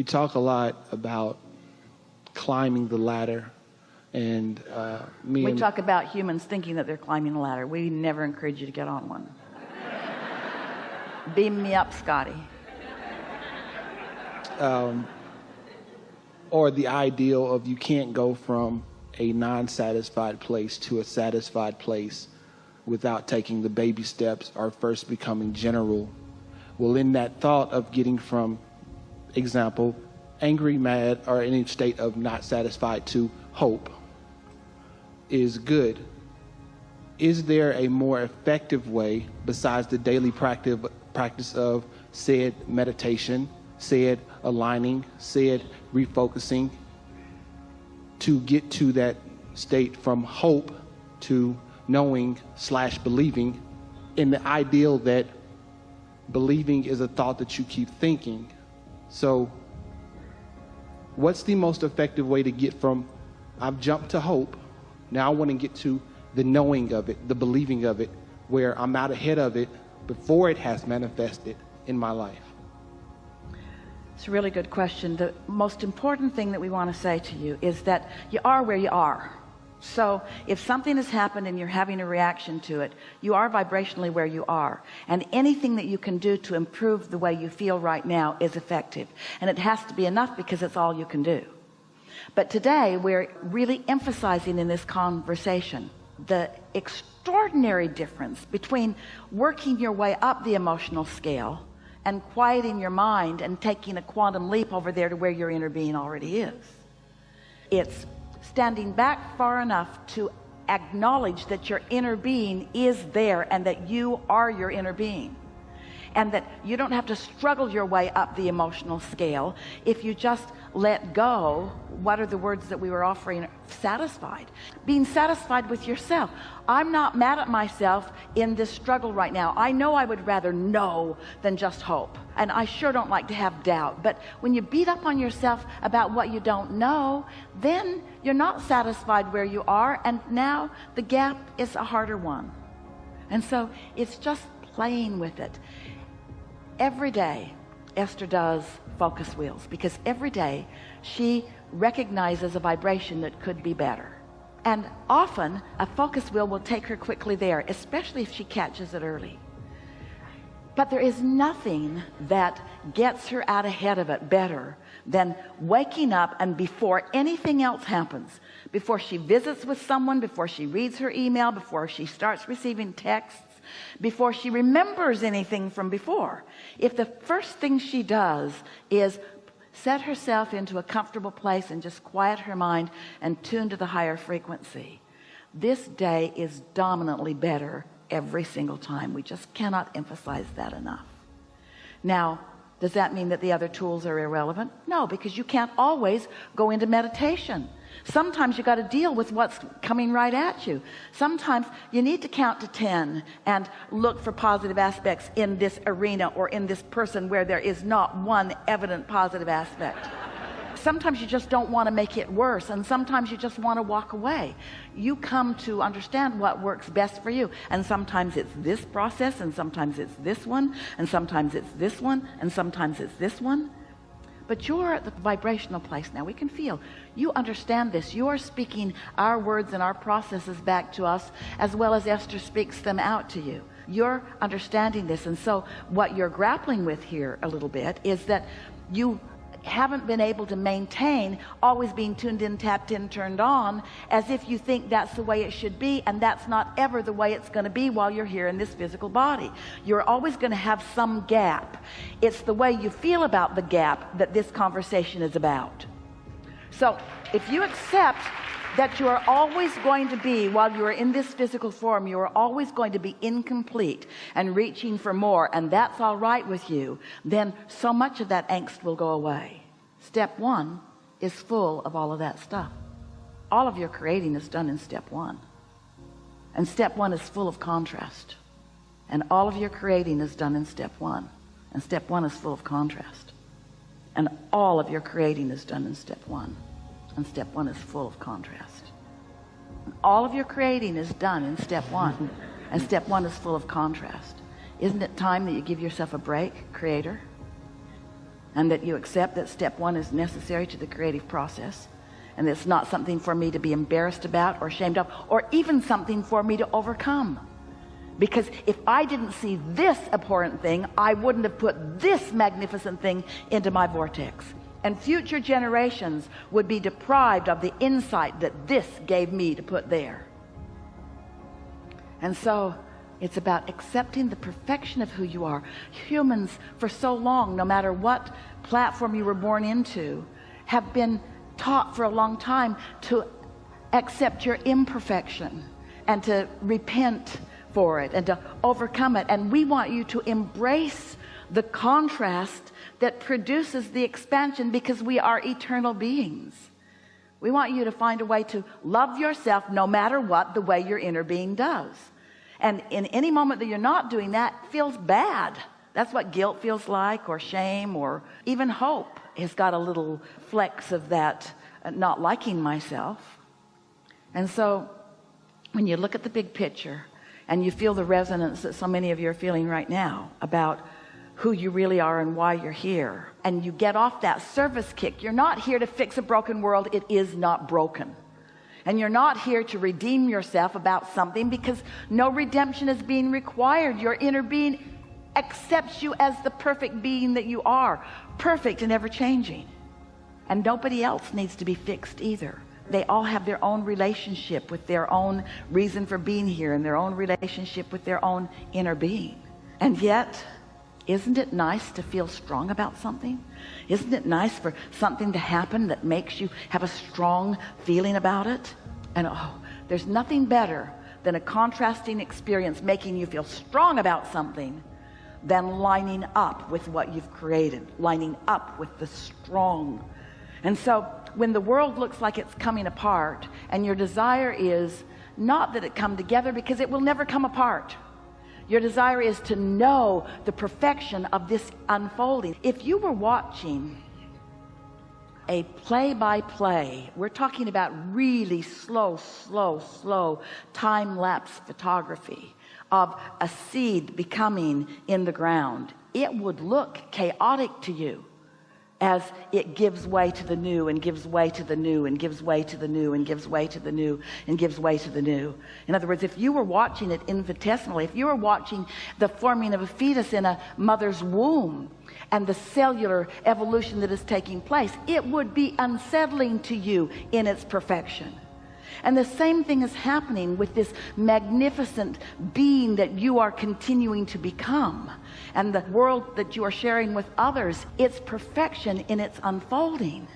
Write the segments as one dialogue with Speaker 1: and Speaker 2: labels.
Speaker 1: You talk a lot about climbing the ladder, and
Speaker 2: we talk about humans thinking that they're climbing a ladder. We never encourage you to get on one. Beam me up, Scotty.
Speaker 1: Or the ideal of you can't go from a non-satisfied place to a satisfied place without taking the baby steps or first becoming general. Well, in that thought of getting from, example, angry, mad, or any state of not satisfied to hope is good. Is there a more effective way besides the daily practice of said meditation, said aligning, said refocusing, to get to that state from hope to knowing / believing, in the ideal that believing is a thought that you keep thinking? So what's the most effective way to get from I've jumped to hope, now I want to get to the knowing of it, the believing of it, where I'm out ahead of it before it has manifested in my life?
Speaker 2: It's a really good question. The most important thing that we want to say to you is that you are where you are. So if something has happened and you're having a reaction to it, you are vibrationally where you are, and anything that you can do to improve the way you feel right now is effective, and it has to be enough because it's all you can do. But today we're really emphasizing in this conversation the extraordinary difference between working your way up the emotional scale and quieting your mind and taking a quantum leap over there to where your inner being already is. It's standing back far enough to acknowledge that your inner being is there and that you are your inner being, and that you don't have to struggle your way up the emotional scale if you just let go. What are the words that we were offering? Satisfied. Being satisfied with yourself. I'm not mad at myself in this struggle right now. I know I would rather know than just hope, and I sure don't like to have doubt. But when you beat up on yourself about what you don't know, then you're not satisfied where you are, and now the gap is a harder one. And so it's just playing with it. Every day Esther does focus wheels, because every day she recognizes a vibration that could be better, and often a focus wheel will take her quickly there, especially if she catches it early. But there is nothing that gets her out ahead of it better than waking up, and before anything else happens, before she visits with someone, before she reads her email, before she starts receiving texts, before she remembers anything from before, if the first thing she does is set herself into a comfortable place and just quiet her mind and tune to the higher frequency, this day is dominantly better every single time. We just cannot emphasize that enough. Now, does that mean that the other tools are irrelevant? No, because you can't always go into meditation. Sometimes you got to deal with what's coming right at you. Sometimes you need to count to 10 and look for positive aspects in this arena or in this person where there is not one evident positive aspect. Sometimes you just don't want to make it worse, and sometimes you just want to walk away. You come to understand what works best for you, and sometimes it's this process, and sometimes it's this one, and sometimes it's this one, and sometimes it's this one. But you're at the vibrational place now. We can feel you understand this. You are speaking our words and our processes back to us, as well as Esther speaks them out to you. You're understanding this, and so what you're grappling with here a little bit is that you haven't been able to maintain always being tuned in, tapped in, turned on, as if you think that's the way it should be, and that's not ever the way it's going to be while you're here in this physical body. You're always going to have some gap. It's the way you feel about the gap that this conversation is about. So if you accept that you are always going to be, while you are in this physical form, you are always going to be incomplete and reaching for more, and that's all right with you, then so much of that angst will go away. Step one is full of all of that stuff. All of your creating is done in step one, and step one is full of contrast, and all of your creating is done in step one, and step one is full of contrast, and all of your creating is done in step one, and step one is full of contrast. And all of your creating is done in step one, and step one is full of contrast. Isn't it time that you give yourself a break, creator? and that you accept that step one is necessary to the creative process, and it's not something for me to be embarrassed about or ashamed of, or even something for me to overcome. Because if I didn't see this abhorrent thing, I wouldn't have put this magnificent thing into my vortex. And future generations would be deprived of the insight that this gave me to put there. And so it's about accepting the perfection of who you are. Humans for so long, no matter what platform you were born into, have been taught for a long time to accept your imperfection and to repent for it and to overcome it. And we want you to embrace the contrast that produces the expansion, because we are eternal beings. We want you to find a way to love yourself no matter what, the way your inner being does. And in any moment that you're not doing that, feels bad. That's what guilt feels like, or shame, or even hope has got a little flecks of that, not liking myself. And so when you look at the big picture and you feel the resonance that so many of you are feeling right now about who you really are and why you're here, and you get off that service kick, you're not here to fix a broken world. It is not broken. And you're not here to redeem yourself about something, because no redemption is being required. Your inner being accepts you as the perfect being that you are, perfect and ever changing. And nobody else needs to be fixed either. They all have their own relationship with their own reason for being here, and their own relationship with their own inner being. And yet, isn't it nice to feel strong about something? Isn't it nice for something to happen that makes you have a strong feeling about it? And there's nothing better than a contrasting experience making you feel strong about something than lining up with what you've created, lining up with the strong. And so when the world looks like it's coming apart, and your desire is not that it come together, because it will never come apart. Your desire is to know the perfection of this unfolding. If you were watching a play-by-play, we're talking about really slow time-lapse photography of a seed becoming in the ground, it would look chaotic to you as it gives way to the new, and gives way to the new, and gives way to the new, and gives way to the new, and gives way to the new. In other words, if you were watching it infinitesimally, if you were watching the forming of a fetus in a mother's womb and the cellular evolution that is taking place, it would be unsettling to you in its perfection. And the same thing is happening with this magnificent being that you are continuing to become, and the world that you are sharing with others. Its perfection in its unfolding.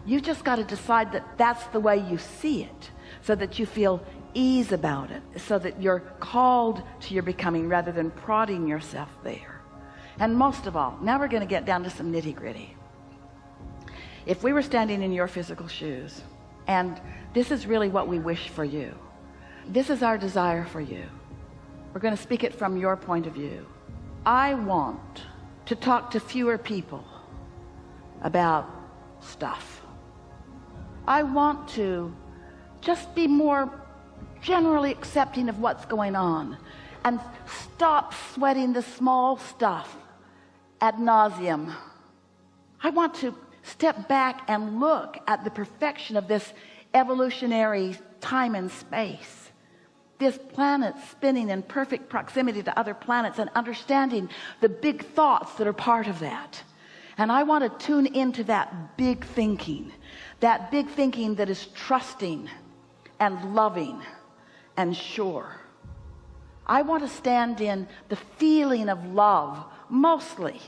Speaker 2: You just got to decide that that's the way you see it, so that you feel ease about it, so that you're called to your becoming rather than prodding yourself there. And most of all, now we're going to get down to some nitty-gritty. If we were standing in your physical shoes, and this is really what we wish for you, this is our desire for you, we're going to speak it from your point of view. I want to talk to fewer people about stuff. I want to just be more generally accepting of what's going on, and stop sweating the small stuff ad nauseum. I want to step back and look at the perfection of this evolutionary time and space, this planet spinning in perfect proximity to other planets, and understanding the big thoughts that are part of that. And I want to tune into that big thinking that is trusting and loving and sure. I want to stand in the feeling of love mostly.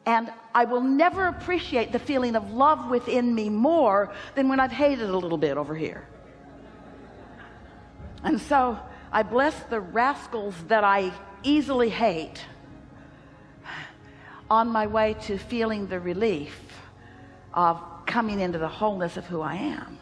Speaker 2: And I will never appreciate the feeling of love within me more than when I've hated a little bit over here. And so I bless the rascals that I easily hate on my way to feeling the relief of coming into the wholeness of who I am.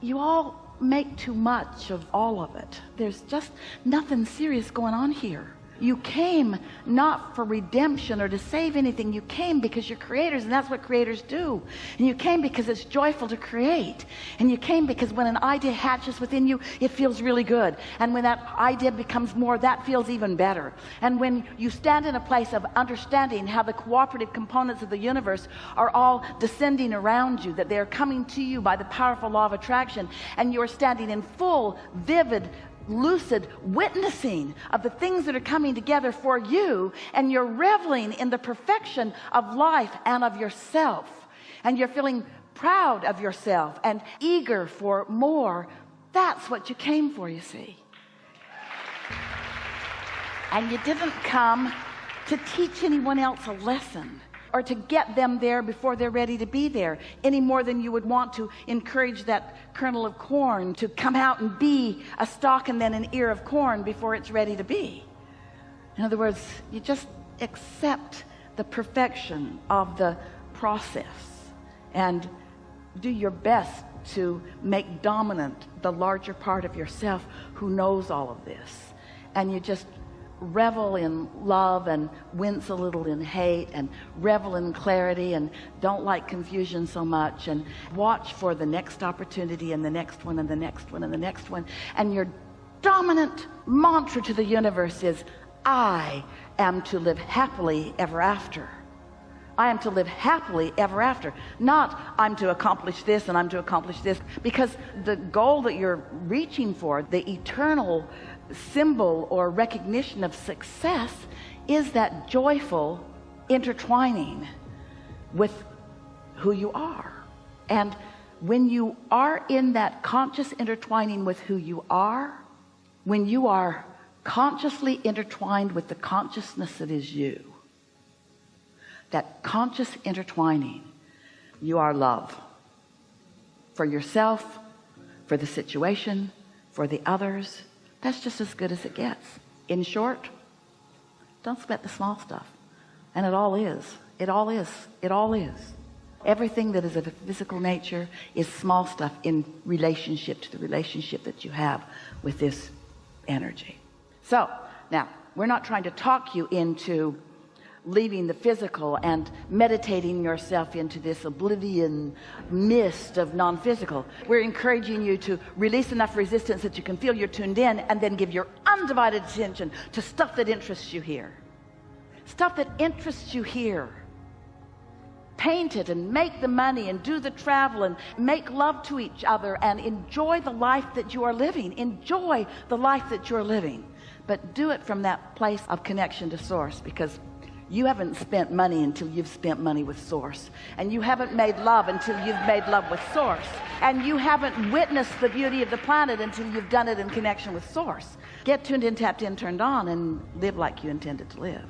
Speaker 2: You all make too much of all of it. There's just nothing serious going on here. You came not for redemption or to save anything. You came because you're creators, and that's what creators do. And you came because it's joyful to create. And you came because when an idea hatches within you, it feels really good. And when that idea becomes more, that feels even better. And when you stand in a place of understanding how the cooperative components of the universe are all descending around you, that they're coming to you by the powerful law of attraction, and you're standing in full, vivid, lucid witnessing of the things that are coming together for you, and you're reveling in the perfection of life and of yourself, and you're feeling proud of yourself and eager for more. That's what you came for, you see. And you didn't come to teach anyone else a lesson or to get them there before they're ready to be there, any more than you would want to encourage that kernel of corn to come out and be a stalk and then an ear of corn before it's ready to be. In other words, you just accept the perfection of the process and do your best to make dominant the larger part of yourself who knows all of this. And you just revel in love and wince a little in hate, and revel in clarity and don't like confusion so much, and watch for the next opportunity and the next one and the next one and the next one. And your dominant mantra to the universe is, I am to live happily ever after. I am to live happily ever after. Not I'm to accomplish this and I'm to accomplish this, because the goal that you're reaching for, the eternal symbol or recognition of success, is that joyful intertwining with who you are. And when you are in that conscious intertwining with who you are, when you are consciously intertwined with the consciousness that is you, that conscious intertwining, you are love for yourself, for the situation, for the others. That's just as good as it gets. In short, don't sweat the small stuff. And it all is. It all is. It all is. Everything that is of a physical nature is small stuff in relationship to the relationship that you have with this energy. So now, we're not trying to talk you into leaving the physical and meditating yourself into this oblivion mist of non-physical. We're encouraging you to release enough resistance that you can feel you're tuned in, and then give your undivided attention to stuff that interests you here. Stuff that interests you here. Paint it and make the money and do the travel and make love to each other and enjoy the life that you are living. Enjoy the life that you're living. But do it from that place of connection to source, because you haven't spent money until you've spent money with source. And you haven't made love until you've made love with source. And you haven't witnessed the beauty of the planet until you've done it in connection with source. Get tuned in, tapped in, turned on, and live like you intended to live.